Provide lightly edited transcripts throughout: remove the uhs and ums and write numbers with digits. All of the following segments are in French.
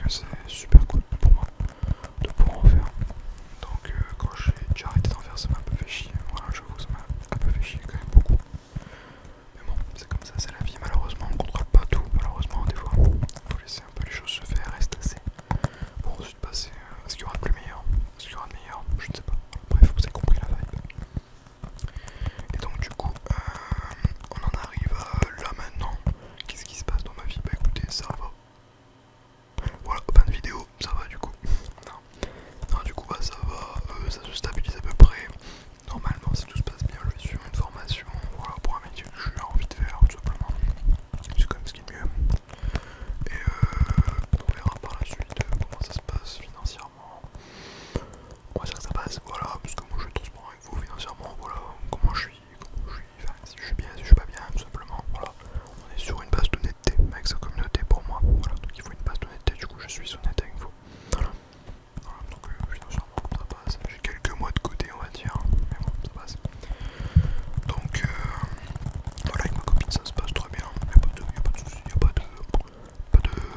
c'est super cool pour moi de pouvoir en faire. Donc quand j'ai déjà arrêté d'en faire, ça m'a un peu fait chier. Voilà, j'avoue, ça m'a un peu fait chier quand même beaucoup. Mais bon, c'est comme ça, c'est la vie. Malheureusement, on contrôle pas tout. Malheureusement, des fois, faut laisser un peu les choses se faire, rester assez pour ensuite passer à ce qu'il y aura de plus meilleur. Ce qu'il y aura de meilleur, je ne sais pas. Bref, vous avez compris la vibe. Et donc du coup, on en arrive à là maintenant. Qu'est-ce qui se passe dans ma vie? Bah écoutez, ça va. Voilà, fin de vidéo, ça va du coup. Non, non du coup bah ça va, ça se stabilise à peu près. Normalement si tout se passe bien, je vais suivre une formation, voilà, pour un métier que j'ai envie de faire tout simplement. C'est quand même ce qui est mieux. Et on verra par la suite comment ça se passe financièrement. On va dire que ça passe, voilà, parce que moi je suis transparent avec vous financièrement, voilà, comment je suis, enfin, si je suis bien, si je suis pas bien, tout simplement, voilà. On est sur une base d'honnêteté avec sa communauté pour moi, voilà, donc il faut une base d'honnêteté, du coup je suis honnête avec vous. Voilà, voilà donc financièrement ça passe, j'ai quelques mois de côté on va dire, mais bon, ça passe. Donc voilà, avec ma copine ça se passe très bien, il n'y a pas de soucis, il n'y a pas de,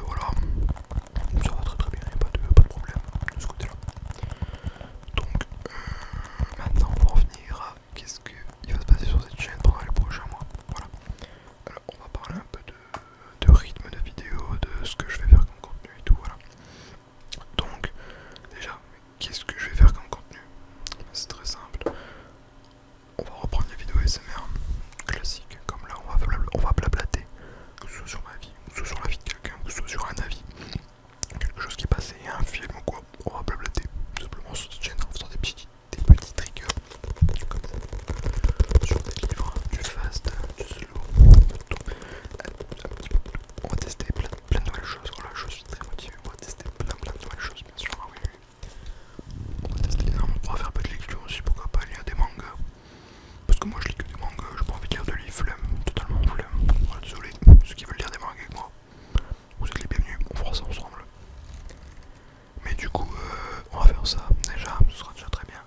voilà, ça va très très bien, il n'y a pas de problème de ce côté-là. Donc maintenant on va revenir à qu'est-ce qu'il va se passer sur cette chaîne pendant les prochains mois. Voilà. Alors on va parler un peu de rythme de vidéo, de ce que je vais faire comme contenu et tout, voilà. Donc déjà, qu'est-ce que je vais faire comme contenu? C'est très simple. On va reprendre les vidéos SMR classiques, comme là on va blablater, que ce soit sur ma vie, que ce soit sur la vie de quelqu'un, que ce soit sur un avis, quelque chose qui est passé, un film ou quoi, on va blablater tout simplement sur cette chaîne en faisant des petits triggers comme ça, sur des livres, du fast, du slow, un petit peu. On va tester plein de nouvelles choses. Voilà, je suis très motivé, on va tester plein de nouvelles choses bien sûr, ah oui, on va tester énormément, on va faire un peu de lecture aussi, pourquoi pas lire des mangas, parce que moi je lis que des mangas, j'ai pas envie de lire de livres, flemme, totalement flemme, voilà, désolé, ceux qui veulent lire des mangas avec moi, vous êtes les bienvenus, on fera ça ensemble. Mais du coup, on va faire ça, déjà, ce sera déjà très bien.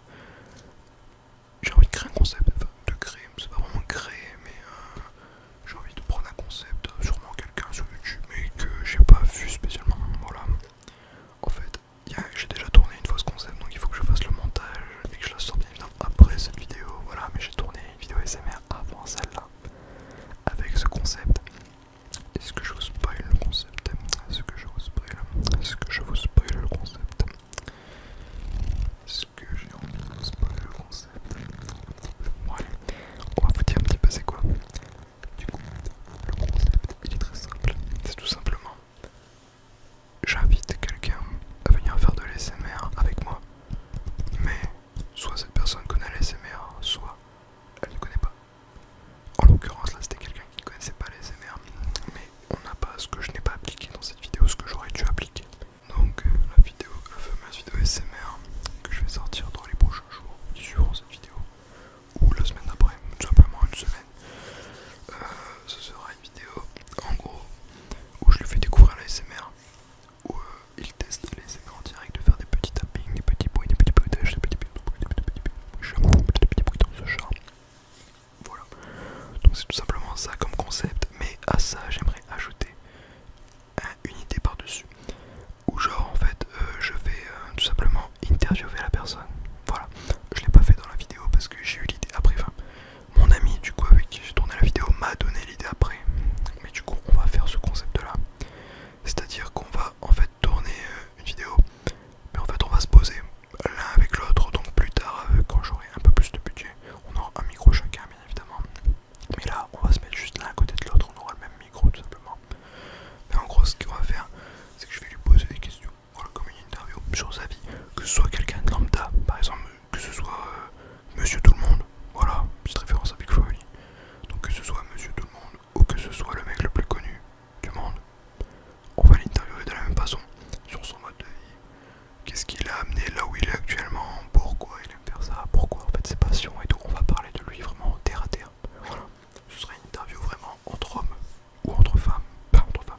J'ai envie de créer un concept, enfin de créer, c'est pas vraiment créer, mais j'ai envie de prendre un concept, sûrement quelqu'un sur YouTube, mais que j'ai pas vu spécialement, voilà. En fait, j'ai déjà tourné une fois ce concept, donc il faut que je fasse le montage et que je la sorte bien évidemment après cette vidéo, voilà, mais j'ai tourné une vidéo SMR avant celle-là, avec ce concept. Est-ce que je vous spoil le concept? Est-ce que je vous spoil? Est-ce que je vous spoil le concept? Est-ce que j'ai envie de vous spoiler le concept? Bon allez, on va vous dire un petit peu c'est quoi. Du coup, le concept il est très simple. C'est tout simplement, j'invite quelqu'un à venir faire de l'ASMR avec moi. Mais soit cette personne connaît l'ASMR, soit elle ne connaît pas. En l'occurrence là c'était quelqu'un qui ne connaissait pas l'ASMR. Mais on n'a pas ce que je n'ai pas appliqué dans cette vidéo, ce que j'aurais dû appliquer. Donc la fameuse vidéo SMR que je vais sortir dans les prochains jours qui suivront cette vidéo, ou la semaine d'après, tout simplement une semaine, ce sera une vidéo en gros où je lui fais découvrir la SMR, où il teste les SMR en direct, de faire des petits tappings, des petits bruits, des petits bruitages, des petits bruits dans ce genre. Voilà, donc c'est tout simplement ça comme concept, mais à ça j'aimerais ajouter une idée par-dessus, où genre en fait je vais tout simplement interviewer la personne. Voilà, je l'ai pas fait dans la vidéo parce que j'ai eu l'idée après, enfin mon ami du coup avec qui j'ai tourné la vidéo m'a donné l'idée après, mais du coup on va faire ce concept là, c'est à dire qu'on va en fait tourner une vidéo, mais en fait on va se poser l'un avec l'autre, donc plus tard quand j'aurai un peu plus de budget, on aura un micro chacun bien évidemment, mais là on va se mettre juste l'un à côté de l'autre, on aura le même micro tout simplement. Mais en gros ce qu'on va faire, c'est que je vais lui poser des questions, voilà, comme une interview sur sa vie, que ce soit quelqu'un de lambda, par exemple que ce soit Monsieur Tout le Monde, voilà, petite référence à Big Flo et Oli. Donc que ce soit Monsieur Tout le Monde ou que ce soit le mec le plus connu du monde, on va l'interviewer de la même façon, sur son mode de vie, qu'est-ce qui l'a amené là où il est actuellement, pourquoi il aime faire ça, pourquoi en fait ses passions et tout, on va parler de lui vraiment terre à terre. Voilà, ce sera une interview vraiment entre hommes ou entre femmes, pas entre femmes,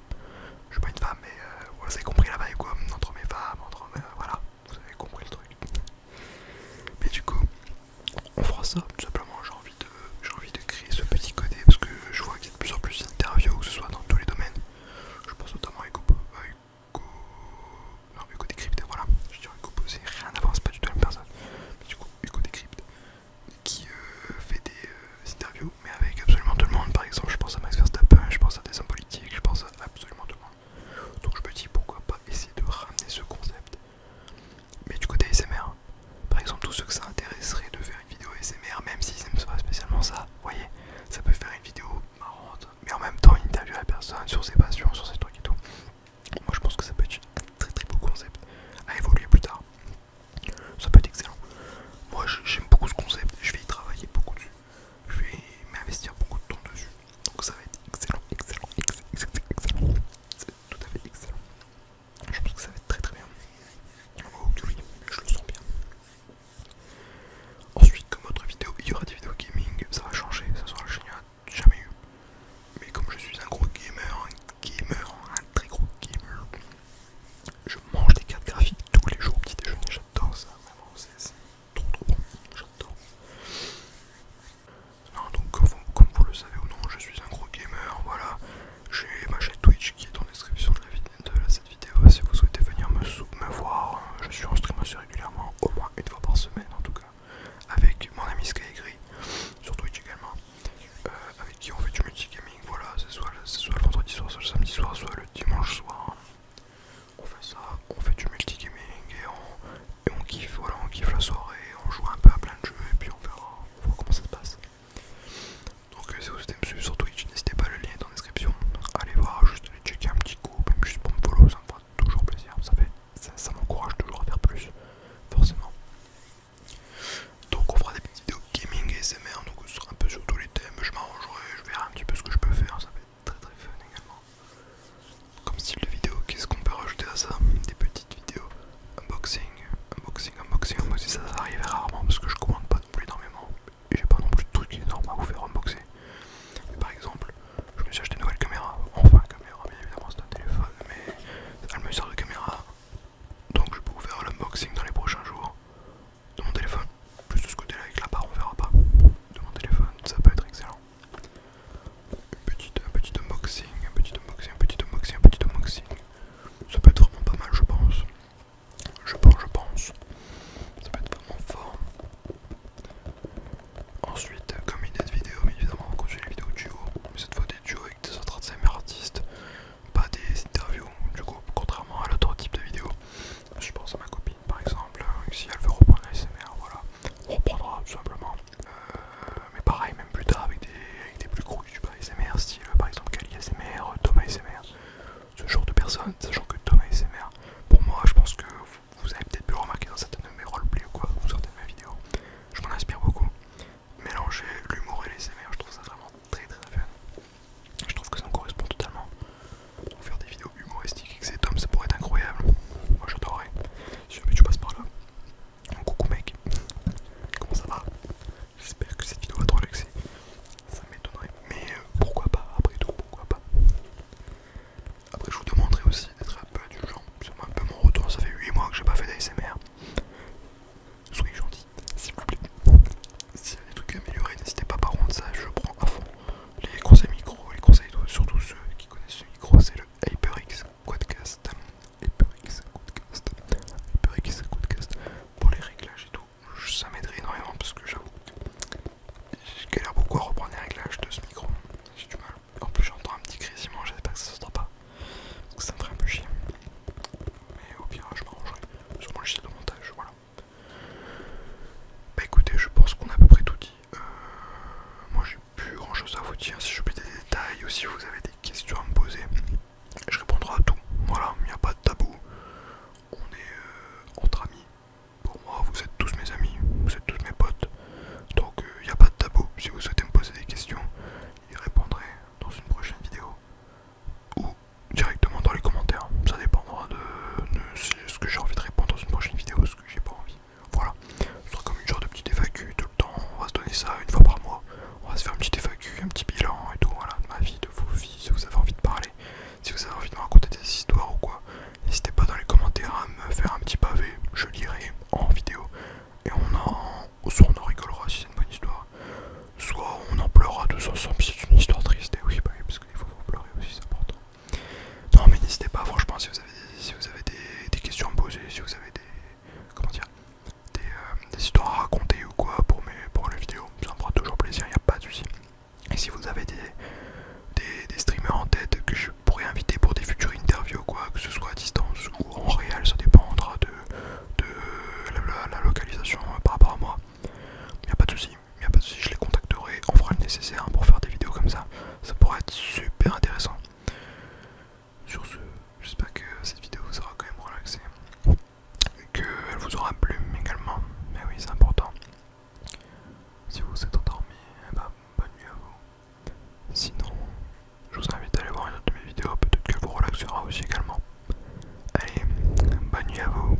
je suis pas une femme mais vous avez compris la vibe quoi, entre mes femmes, entre voilà, vous avez compris le truc. Mais du coup, on fera ça, tout simplement, j'ai envie de créer ce petit côté, parce que je vois qu'il y a de plus en plus d'interviews, que ce soit dans tous les domaines. Je pense notamment à tout comme ça pourrait être super intéressant. Sur ce, j'espère que cette vidéo vous aura quand même relaxé, qu'elle vous aura plu également, mais oui c'est important. Si vous êtes endormi, eh ben, bonne nuit à vous. Sinon, je vous invite à aller voir une autre de mes vidéos, peut-être qu'elle vous relaxera aussi également. Allez, bonne nuit à vous.